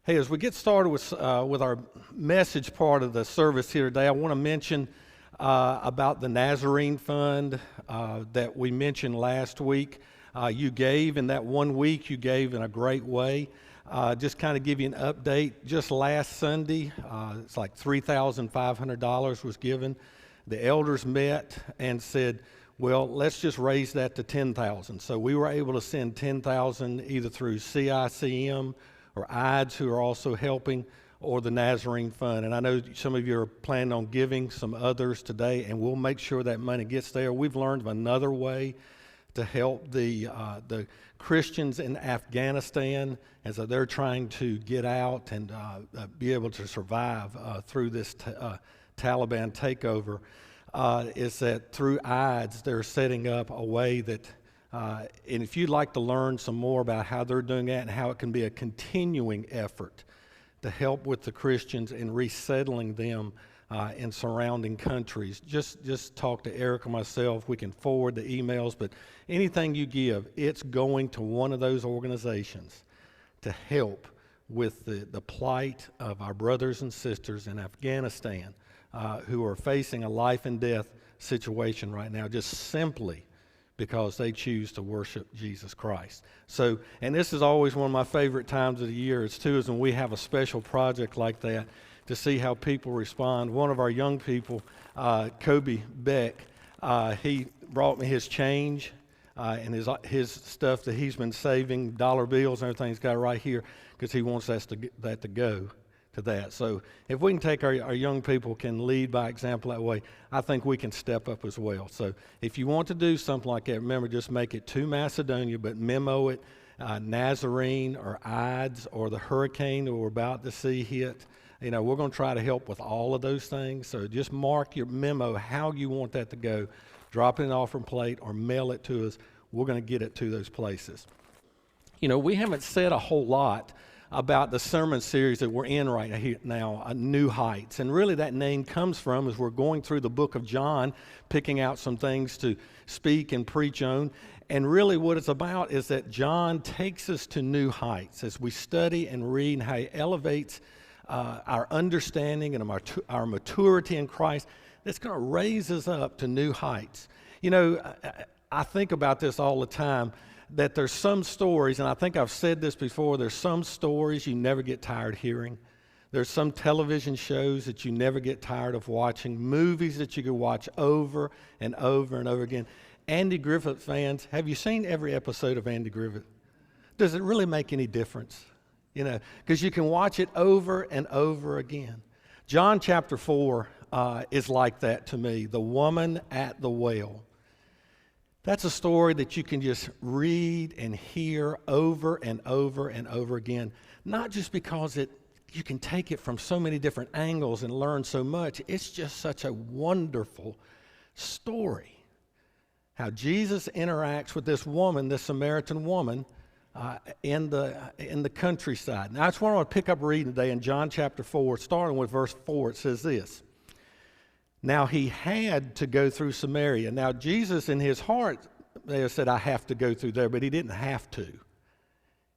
Hey, as we get started with our message part of the service here today, I want to mention about the Nazarene Fund that we mentioned last week. You gave in that 1 week, you gave in a great way. Just kind of give you an update. Just last Sunday, it's like $3,500 was given. The elders met and said, well, let's just raise that to $10,000. So we were able to send $10,000 either through CICM or IDES, who are also helping, or the Nazarene Fund. And I know some of you are planning on giving some others today, and we'll make sure that money gets there. We've learned of another way to help the Christians in Afghanistan as they're trying to get out and be able to survive through this Taliban takeover, is that through IDES they're setting up a way that and if you'd like to learn some more about how they're doing that and how it can be a continuing effort to help with the Christians in resettling them in surrounding countries, just talk to Eric or myself. We can forward the emails, but anything you give, it's going to one of those organizations to help with the plight of our brothers and sisters in Afghanistan who are facing a life and death situation right now, just simply because they choose to worship Jesus Christ. So, and this is always one of my favorite times of the year, is when we have a special project like that to see how people respond. One of our young people, Kobe Beck, he brought me his change and his stuff that he's been saving, dollar bills and everything. He's got it right here because he wants that to go to that. So if we can take our young people can lead by example that way, I think we can step up as well. So if you want to do something like that, remember, just make it to Macedonia, but memo it Nazarene or IDES or the hurricane that we're about to see hit. You know, we're going to try to help with all of those things. So just mark your memo how you want that to go. Drop it in an offering plate or mail it to us. We're going to get it to those places. You know, we haven't said a whole lot about the sermon series that we're in right here now, New Heights. And really that name comes from, as we're going through the book of John, picking out some things to speak and preach on. And really what it's about is that John takes us to new heights as we study and read and how he elevates our understanding and our maturity in Christ. That's going to raise us up to new heights. You know, I think about this all the time, that there's some stories, and I think I've said this before, there's some stories you never get tired hearing. There's some television shows that you never get tired of watching, movies that you could watch over and over and over again. Andy Griffith fans, have you seen every episode of Andy Griffith? Does it really make any difference? You know, because you can watch it over and over again. John chapter 4 is like that to me, the woman at the well. That's a story that you can just read and hear over and over and over again, not just because you can take it from so many different angles and learn so much. It's just such a wonderful story. How Jesus interacts with this woman, this Samaritan woman, in the countryside. Now that's what I want to pick up reading today in John chapter 4, starting with verse 4. It says this. Now he had to go through Samaria. Now Jesus in his heart said, I have to go through there, but he didn't have to.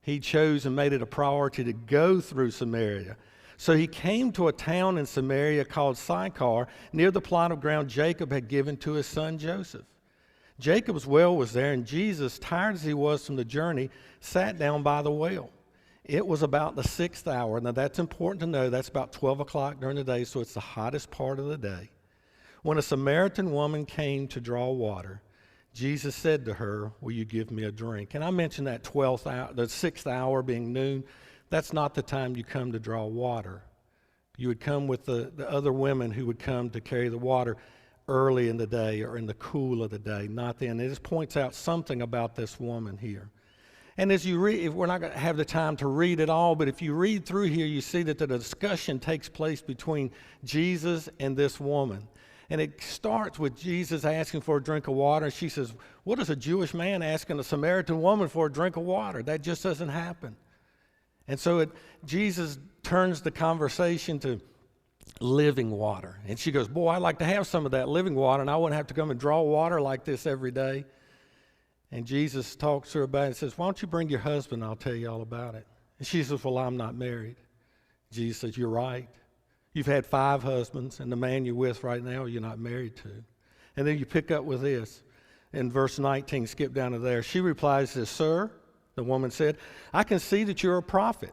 He chose and made it a priority to go through Samaria. So he came to a town in Samaria called Sychar, near the plot of ground Jacob had given to his son Joseph. Jacob's well was there, and Jesus, tired as he was from the journey, sat down by the well. It was about the 6th hour. Now that's important to know. That's about 12 o'clock during the day, so it's the hottest part of the day. When a Samaritan woman came to draw water, Jesus said to her, will you give me a drink? And I mentioned that 12th hour, the 6th hour being noon. That's not the time you come to draw water. You would come with the other women who would come to carry the water early in the day or in the cool of the day, not then. It just points out something about this woman here. And as you read, we're not going to have the time to read it all, but if you read through here, you see that the discussion takes place between Jesus and this woman. And it starts with Jesus asking for a drink of water. And she says, what is a Jewish man asking a Samaritan woman for a drink of water? That just doesn't happen. And so Jesus turns the conversation to living water. And she goes, boy, I'd like to have some of that living water, and I wouldn't have to come and draw water like this every day. And Jesus talks to her about it and says, why don't you bring your husband? I'll tell you all about it. And she says, well, I'm not married. Jesus says, you're right. You've had 5 husbands, and the man you're with right now, you're not married to. And then you pick up with this. In verse 19, skip down to there. She replies, says, Sir, the woman said, I can see that you're a prophet.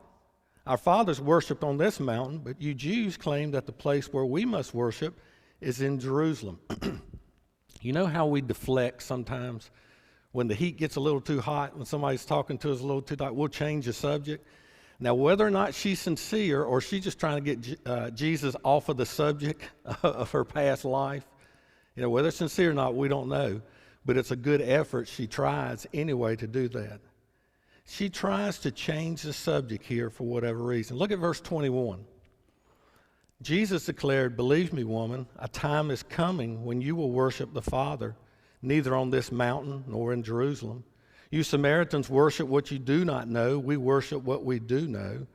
Our fathers worshiped on this mountain, but you Jews claim that the place where we must worship is in Jerusalem. You know how we deflect sometimes? When the heat gets a little too hot, when somebody's talking to us a little too hot, we'll change the subject. Now, whether or not she's sincere or she's just trying to get Jesus off of the subject of her past life, whether it's sincere or not, we don't know. But it's a good effort. She tries anyway to do that. She tries to change the subject here for whatever reason. Look at verse 21. Jesus declared, Believe me, woman, a time is coming when you will worship the Father, neither on this mountain nor in Jerusalem. You Samaritans worship what you do not know. We worship what we do know,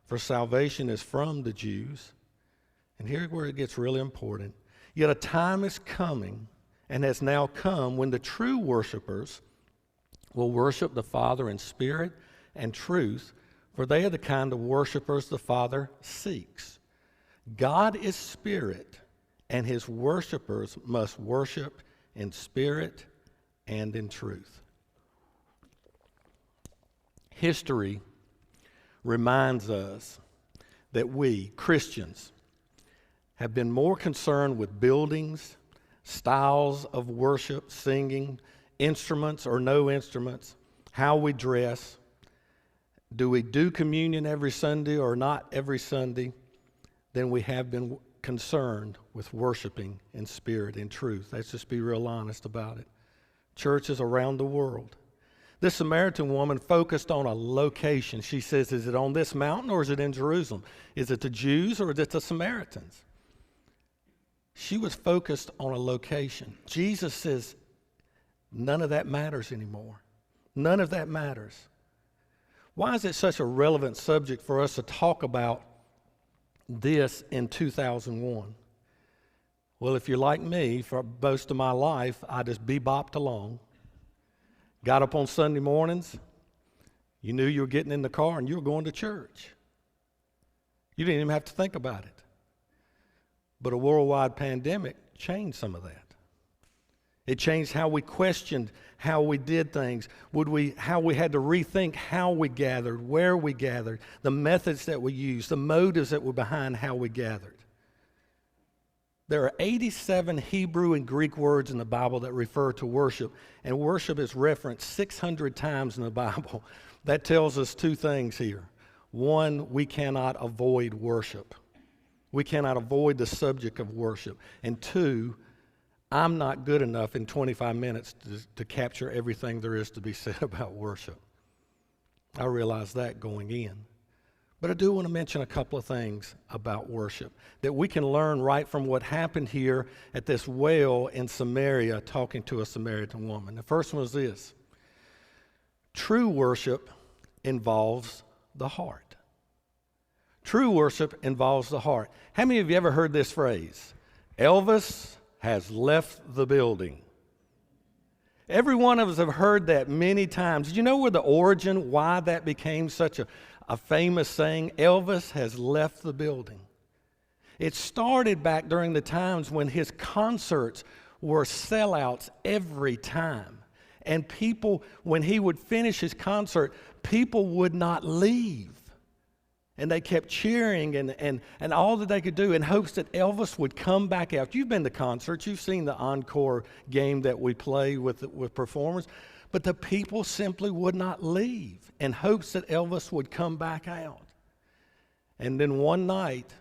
for salvation is from the Jews. And here's where it gets really important. Yet a time is coming and has now come when the true worshipers will worship the Father in spirit and truth, for they are the kind of worshipers the Father seeks. God is spirit, and his worshipers must worship in spirit and in truth. History reminds us that we, Christians, have been more concerned with buildings, styles of worship, singing, instruments or no instruments, how we dress, do we do communion every Sunday or not every Sunday, than we have been concerned with worshiping in spirit and truth. Let's just be real honest about it. Churches around the world. This Samaritan woman focused on a location. She says, is it on this mountain or is it in Jerusalem? Is it the Jews or is it the Samaritans? She was focused on a location. Jesus says, none of that matters anymore. None of that matters. Why is it such a relevant subject for us to talk about this in 2001? Well, if you're like me, for most of my life, I just bebopped along. Got up on Sunday mornings. You knew you were getting in the car and you were going to church. You didn't even have to think about it. But a worldwide pandemic changed some of that. It changed how we questioned how we did things, how we had to rethink how we gathered, where we gathered, the methods that we used, the motives that were behind how we gathered. There are 87 Hebrew and Greek words in the Bible that refer to worship, and worship is referenced 600 times in the Bible. That tells us 2 things here. One, we cannot avoid worship. We cannot avoid the subject of worship. And 2, I'm not good enough in 25 minutes to capture everything there is to be said about worship. I realize that going in. But I do want to mention a couple of things about worship that we can learn right from what happened here at this well in Samaria talking to a Samaritan woman. The first one is this. True worship involves the heart. True worship involves the heart. How many of you ever heard this phrase? Elvis has left the building. Every one of us have heard that many times. Did you know where the origin, why that became such a famous saying? Elvis has left the building. It started back during the times when his concerts were sellouts every time. And people, when he would finish his concert, people would not leave. And they kept cheering and all that they could do in hopes that Elvis would come back out. You've been to concerts. You've seen the encore game that we play with performers. But the people simply would not leave in hopes that Elvis would come back out. And then one night,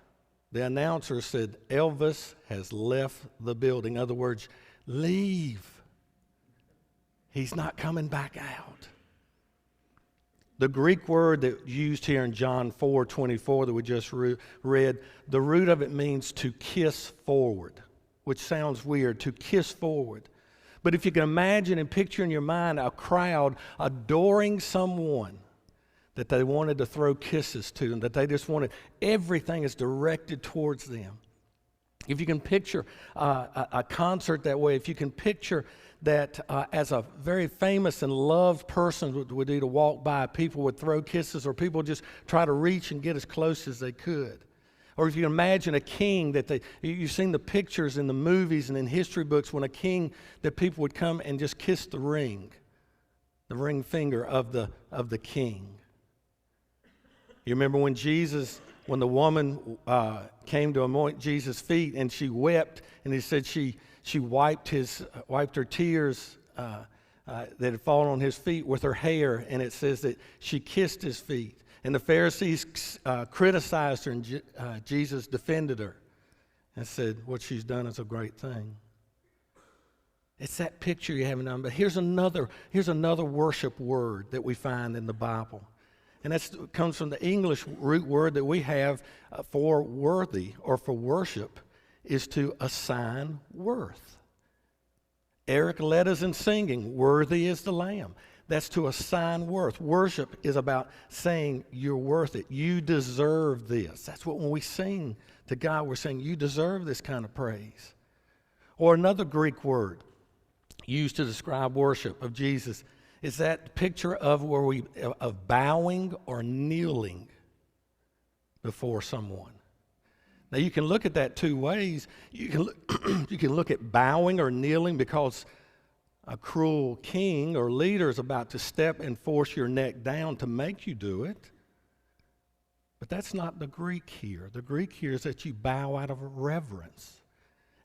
the announcer said, Elvis has left the building. In other words, leave. He's not coming back out. The Greek word that used here in John 4:24 that we just read, the root of it means to kiss forward, which sounds weird, to kiss forward. But if you can imagine and picture in your mind a crowd adoring someone that they wanted to throw kisses to and that they just wanted, everything is directed towards them. if you can picture a concert that way, if you can picture that as a very famous and loved person would do to walk by, people would throw kisses, or people just try to reach and get as close as they could. Or if you imagine a king that you've seen the pictures in the movies and in history books when a king, that people would come and just kiss the ring finger of the king. You remember when the woman came to anoint Jesus' feet and she wept, and he said she wiped her tears that had fallen on his feet with her hair, and it says that she kissed his feet. And the Pharisees criticized her, and Jesus defended her and said, what she's done is a great thing. It's that picture you have in mind. But here's another worship word that we find in the Bible. And that comes from the English root word that we have for worthy or for worship, is to assign worth. Eric led us in singing, "Worthy is the Lamb." That's to assign worth. Worship is about saying you're worth it. You deserve this. That's what when we sing to God, we're saying you deserve this kind of praise. Or another Greek word used to describe worship of Jesus is that picture of bowing or kneeling before someone. Now you can look at that two ways. You can look at bowing or kneeling because a cruel king or leader is about to step and force your neck down to make you do it. But that's not the Greek here. The Greek here is that you bow out of reverence,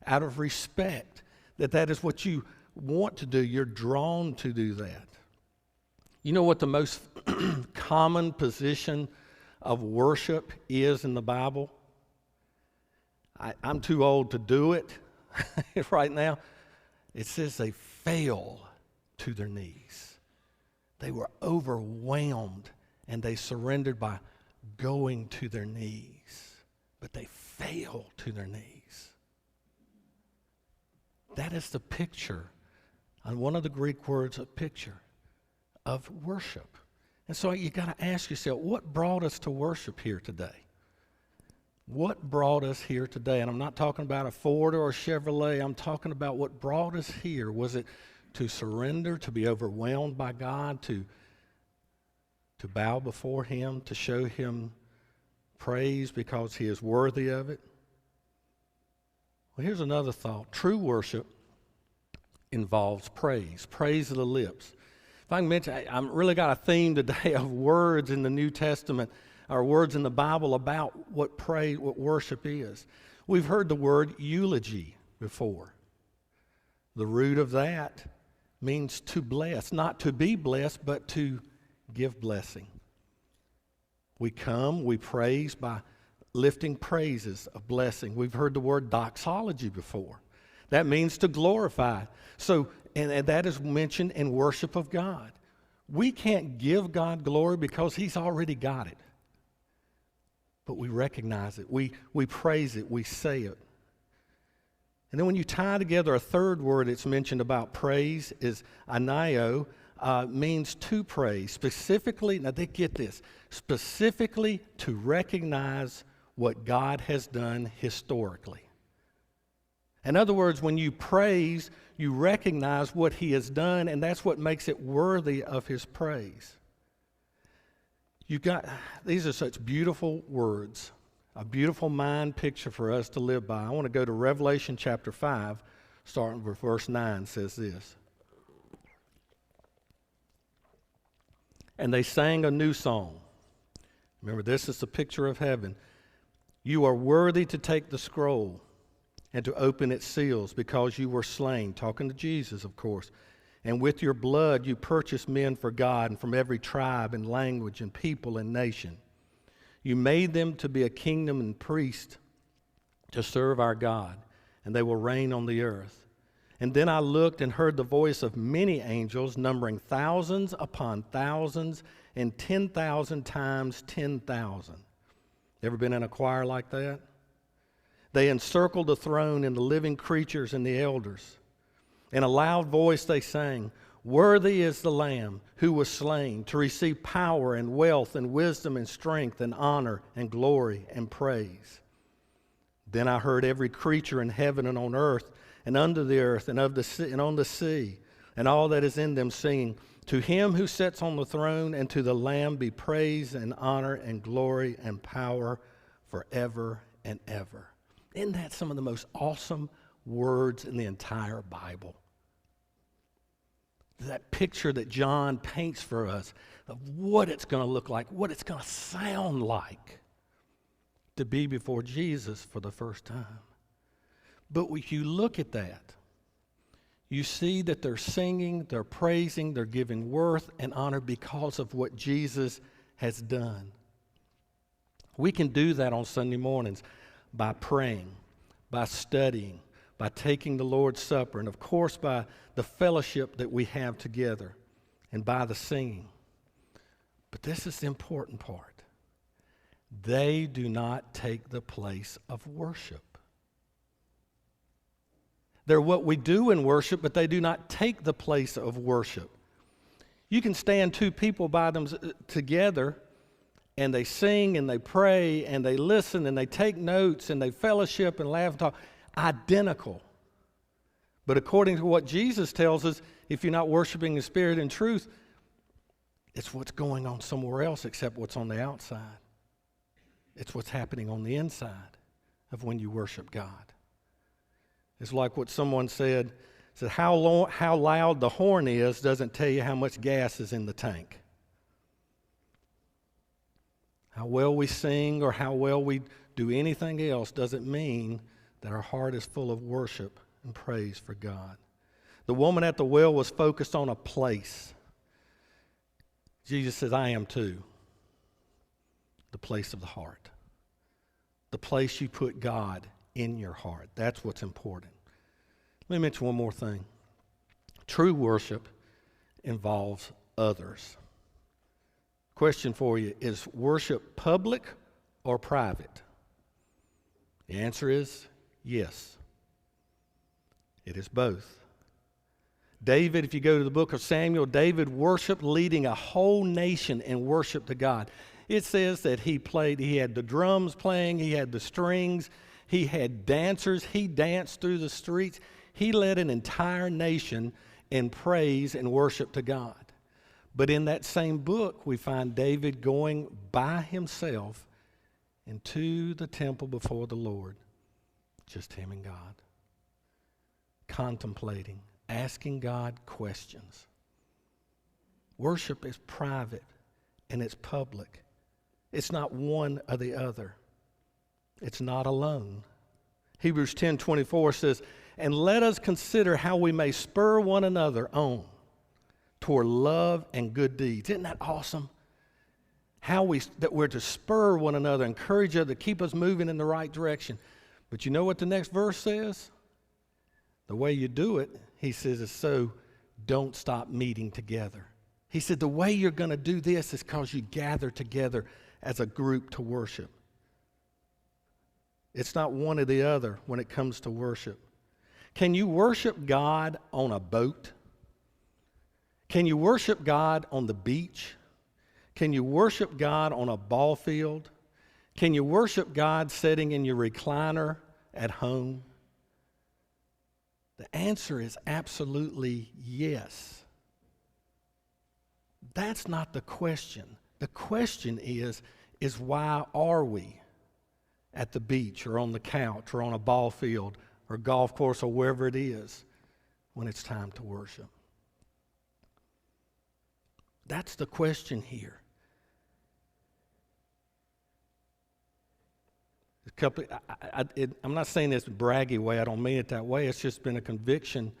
out of respect, that is what you want to do. You're drawn to do that. You know what the most common position of worship is in the Bible? I'm too old to do it right now. It says they fell to their knees. They were overwhelmed and they surrendered by going to their knees. But they fell to their knees. That is the picture, on one of the Greek words, a picture of worship. And so you got to ask yourself, what brought us to worship here today? What brought us here today? And I'm not talking about a Ford or a Chevrolet. I'm talking about what brought us here. Was it to surrender, to be overwhelmed by God, to bow before Him, to show Him praise because He is worthy of it? Well, here's another thought. True worship involves praise of the lips. If I can mention, I've really got a theme today of words in the New Testament, or words in the Bible about what worship is. We've heard the word eulogy before. The root of that means to bless, not to be blessed, but to give blessing. We praise by lifting praises of blessing. We've heard the word doxology before. That means to glorify. So, and that is mentioned in worship of God. We can't give God glory because He's already got it. But we recognize it. We praise it. We say it. And then when you tie together a third word that's mentioned about praise is anaio, means to praise. Specifically, now they get this, specifically to recognize what God has done historically. In other words, when you praise, you recognize what He has done, and that's what makes it worthy of His praise. These are such beautiful words, a beautiful mind picture for us to live by. I want to go to Revelation chapter 5, starting with verse 9, says this. And they sang a new song. Remember, this is the picture of heaven. You are worthy to take the scroll and to open its seals because you were slain. Talking to Jesus, of course. And with your blood you purchased men for God and from every tribe and language and people and nation. You made them to be a kingdom and priest to serve our God, and they will reign on the earth. And then I looked and heard the voice of many angels, numbering thousands upon thousands and 10,000 times 10,000. Ever been in a choir like that? They encircled the throne and the living creatures and the elders. In a loud voice they sang, "Worthy is the Lamb who was slain to receive power and wealth and wisdom and strength and honor and glory and praise." Then I heard every creature in heaven and on earth and under the earth and of the sea, and on the sea, and all that is in them, singing, "To him who sits on the throne and to the Lamb be praise and honor and glory and power forever and ever." Isn't that some of the most awesome words in the entire Bible? That picture that John paints for us of what it's going to look like, what it's going to sound like to be before Jesus for the first time. But when you look at that, you see that they're singing, they're praising, they're giving worth and honor because of what Jesus has done. We can do that on Sunday mornings by praying, by studying, by taking the Lord's Supper, and of course by the fellowship that we have together, and by the singing. But this is the important part. They do not take the place of worship. They're what we do in worship, but they do not take the place of worship. You can stand two people by them together, and they sing and they pray and they listen and they take notes and they fellowship and laugh and talk. Identical. But according to what Jesus tells us, if you're not worshiping in spirit and truth, it's what's going on somewhere else except what's on the outside. It's what's happening on the inside of when you worship God. It's like what someone said how loud the horn is doesn't tell you how much gas is in the tank. How well we sing or how well we do anything else doesn't mean that our heart is full of worship and praise for God. The woman at the well was focused on a place. Jesus says, I am too. The place of the heart. The place you put God in your heart. That's what's important. Let me mention one more thing. True worship involves others. Question for you, is worship public or private? The answer is yes. It is both. David, if you go to the book of Samuel, David worshiped, leading a whole nation in worship to God. It says that he had the drums playing, he had the strings, he had dancers, he danced through the streets. He led an entire nation in praise and worship to God. But in that same book, we find David going by himself into the temple before the Lord, just him and God, contemplating, asking God questions. Worship is private and it's public. It's not one or the other. It's not alone. Hebrews 10:24 says, "And let us consider how we may spur one another on toward love and good deeds." Isn't that awesome? That we're to spur one another, encourage other, keep us moving in the right direction. But you know what the next verse says? The way you do it, he says, is so don't stop meeting together. He said the way you're going to do this is because you gather together as a group to worship. It's not one or the other when it comes to worship. Can you worship God on a boat? Can you worship God on the beach? Can you worship God on a ball field? Can you worship God sitting in your recliner at home? The answer is absolutely yes. That's not the question. The question is why are we at the beach or on the couch or on a ball field or golf course or wherever it is when it's time to worship? That's the question here. I'm not saying this in a braggy way. I don't mean it that way. It's just been a conviction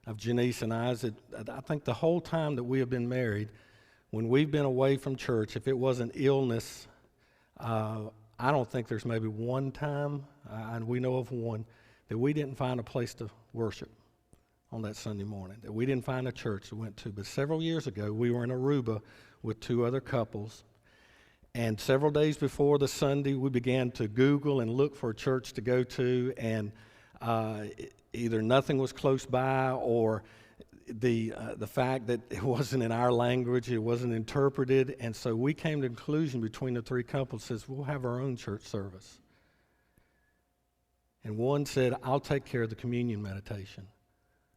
of Janice and I. I think the whole time that we have been married, when we've been away from church, if it wasn't illness, I don't think there's maybe one time, and we know of one, that we didn't find a place to worship on that Sunday morning, that we didn't find a church to went to. But several years ago, we were in Aruba with two other couples, and several days before the Sunday, we began to Google and look for a church to go to, and either nothing was close by or the fact that it wasn't in our language, it wasn't interpreted, and so we came to the conclusion between the three couples says, we'll have our own church service. And one said, I'll take care of the communion meditation.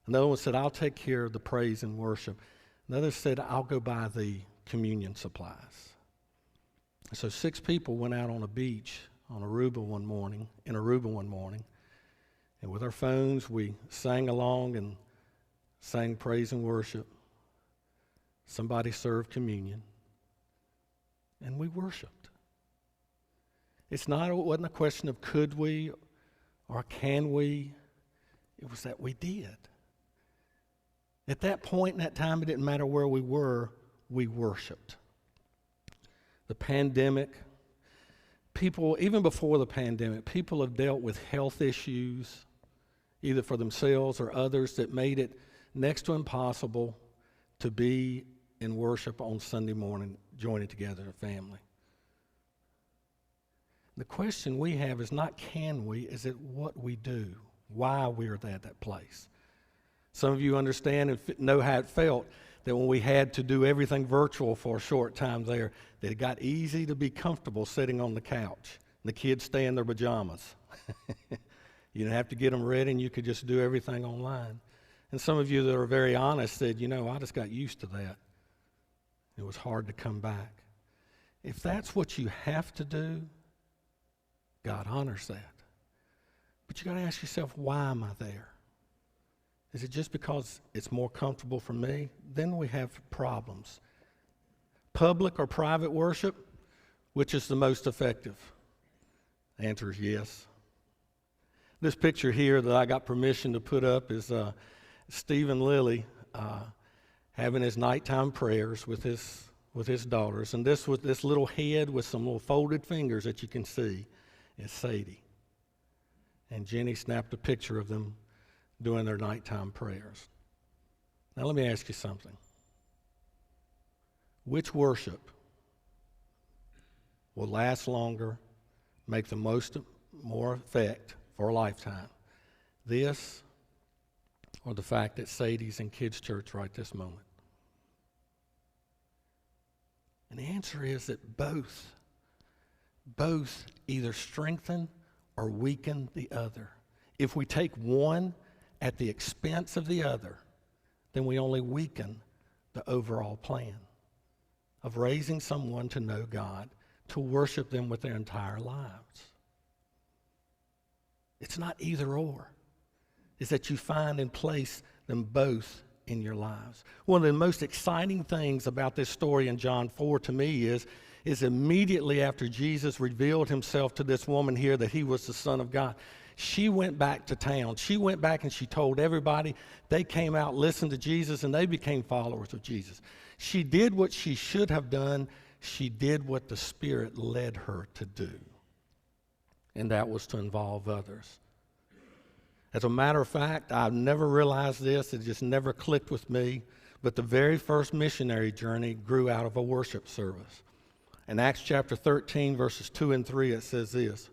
Another one said, I'll take care of the praise and worship. Another said, I'll go buy the communion supplies. And so 6 people went out on a beach in Aruba one morning, and with our phones we sang along and sang praise and worship. Somebody served communion, and we worshiped. It wasn't a question of could we or can we. It was that we did. At that point in that time, it didn't matter where we were, we worshiped. The pandemic, people, even before the pandemic, people have dealt with health issues, either for themselves or others, that made it next to impossible to be in worship on Sunday morning, joining together as a family. The question we have is not can we, is it what we do, why we're at that place. Some of you understand and know how it felt that when we had to do everything virtual for a short time there, that it got easy to be comfortable sitting on the couch. And the kids stay in their pajamas. You didn't have to get them ready, and you could just do everything online. And some of you that are very honest said, I just got used to that. It was hard to come back. If that's what you have to do, God honors that. But you got to ask yourself, why am I there? Is it just because it's more comfortable for me? Then we have problems. Public or private worship, which is the most effective? The answer is yes. This picture here that I got permission to put up is Stephen Lilly having his nighttime prayers with his daughters. And this little head with some little folded fingers that you can see is Sadie. And Jenny snapped a picture of them doing their nighttime prayers. Now let me ask you something. Which worship will last longer, make the more effect for a lifetime? This or the fact that Sadie's in kids' church right this moment? And the answer is that both either strengthen or weaken the other. If we take one at the expense of the other, then we only weaken the overall plan of raising someone to know God, to worship them with their entire lives. It's not either or. It's that you find and place them both in your lives. One of the most exciting things about this story in John 4 to me is immediately after Jesus revealed himself to this woman here that he was the Son of God, she went back to town. She went back and she told everybody. They came out, listened to Jesus, and they became followers of Jesus. She did what she should have done. She did what the Spirit led her to do, and that was to involve others. As a matter of fact, I've never realized this. It just never clicked with me, but the very first missionary journey grew out of a worship service. In Acts chapter 13, verses 2 and 3, it says this: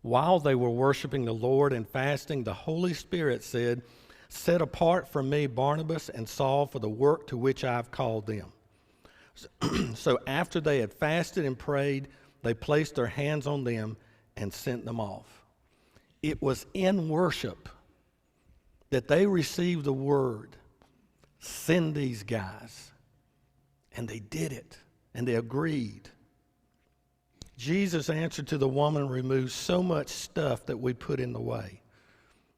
while they were worshiping the Lord and fasting, the Holy Spirit said, "Set apart from me Barnabas and Saul for the work to which I have called them." So after they had fasted and prayed, they placed their hands on them and sent them off. It was in worship that they received the word, send these guys. And they did it, and they agreed. Jesus' answer to the woman removed so much stuff that we put in the way.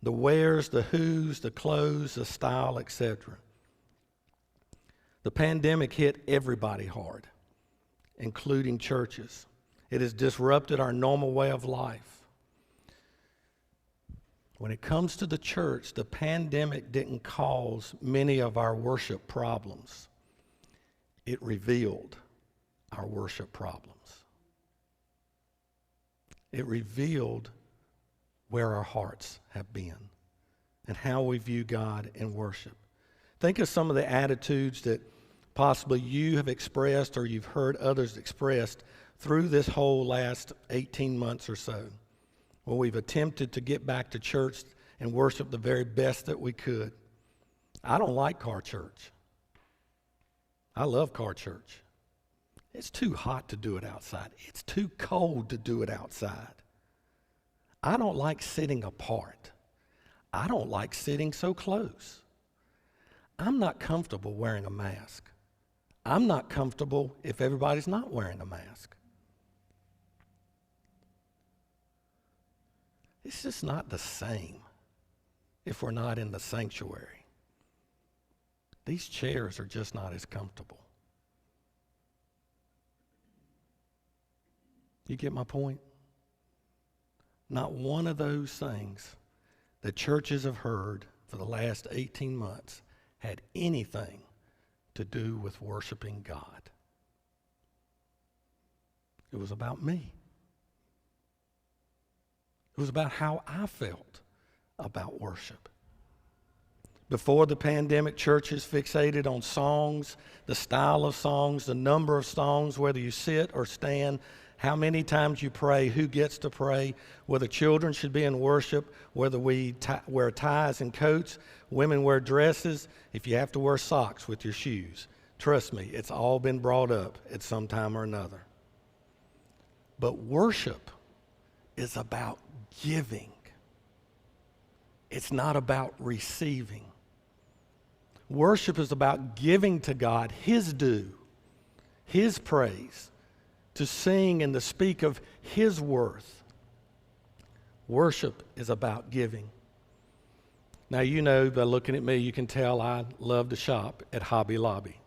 The wheres, the whos, the clothes, the style, etc. The pandemic hit everybody hard, including churches. It has disrupted our normal way of life. When it comes to the church, the pandemic didn't cause many of our worship problems. It revealed our worship problems. It revealed where our hearts have been and how we view God in worship. Think of some of the attitudes that possibly you have expressed or you've heard others expressed through this whole last 18 months or so, when we've attempted to get back to church and worship the very best that we could. I don't like car church. I love car church. It's too hot to do it outside. It's too cold to do it outside. I don't like sitting apart. I don't like sitting so close. I'm not comfortable wearing a mask. I'm not comfortable if everybody's not wearing a mask. It's just not the same if we're not in the sanctuary. These chairs are just not as comfortable. You get my point? Not one of those things that churches have heard for the last 18 months had anything to do with worshiping God. It was about me. It was about how I felt about worship. Before the pandemic, churches fixated on songs, the style of songs, the number of songs, whether you sit or stand, how many times you pray, who gets to pray, whether children should be in worship, whether we wear ties and coats, women wear dresses, if you have to wear socks with your shoes. Trust me, it's all been brought up at some time or another. But worship is about giving. It's not about receiving. Worship is about giving to God His due, His praise, to sing and to speak of His worth. Worship is about giving. Now, you know, by looking at me, you can tell I love to shop at Hobby Lobby.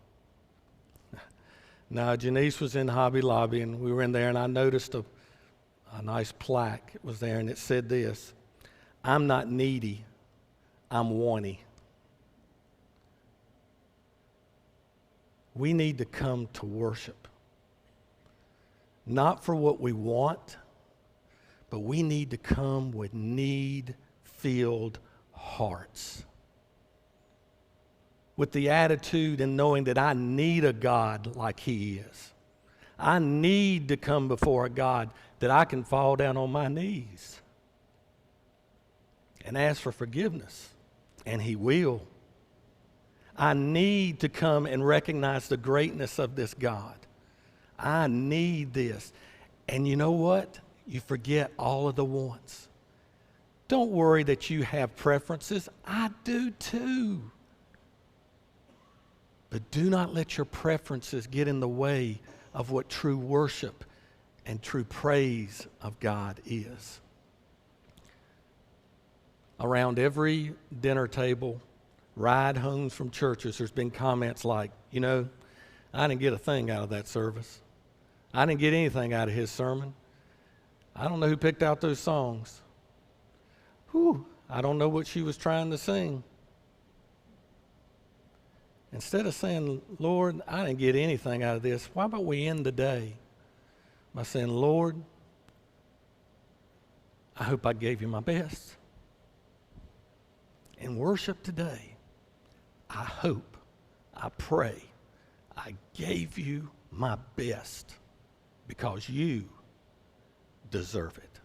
Now, Janice was in Hobby Lobby, and we were in there, and I noticed a nice plaque. It was there, and it said this: "I'm not needy, I'm wanty." We need to come to worship, not for what we want, but we need to come with need-filled hearts, with the attitude and knowing that I need a God like He is. I need to come before a God that I can fall down on my knees and ask for forgiveness, and He will. I need to come and recognize the greatness of this God. I need this. And you know what? You forget all of the wants. Don't worry that you have preferences. I do too. But do not let your preferences get in the way of what true worship and true praise of God is. Around every dinner table, ride homes from churches, there's been comments like, you know, I didn't get a thing out of that service. I didn't get anything out of his sermon. I don't know who picked out those songs. Whew, I don't know what she was trying to sing. Instead of saying, Lord, I didn't get anything out of this, why about we end the day by saying, Lord, I hope I gave you my best. In worship today, I hope, I pray, I gave you my best because you deserve it.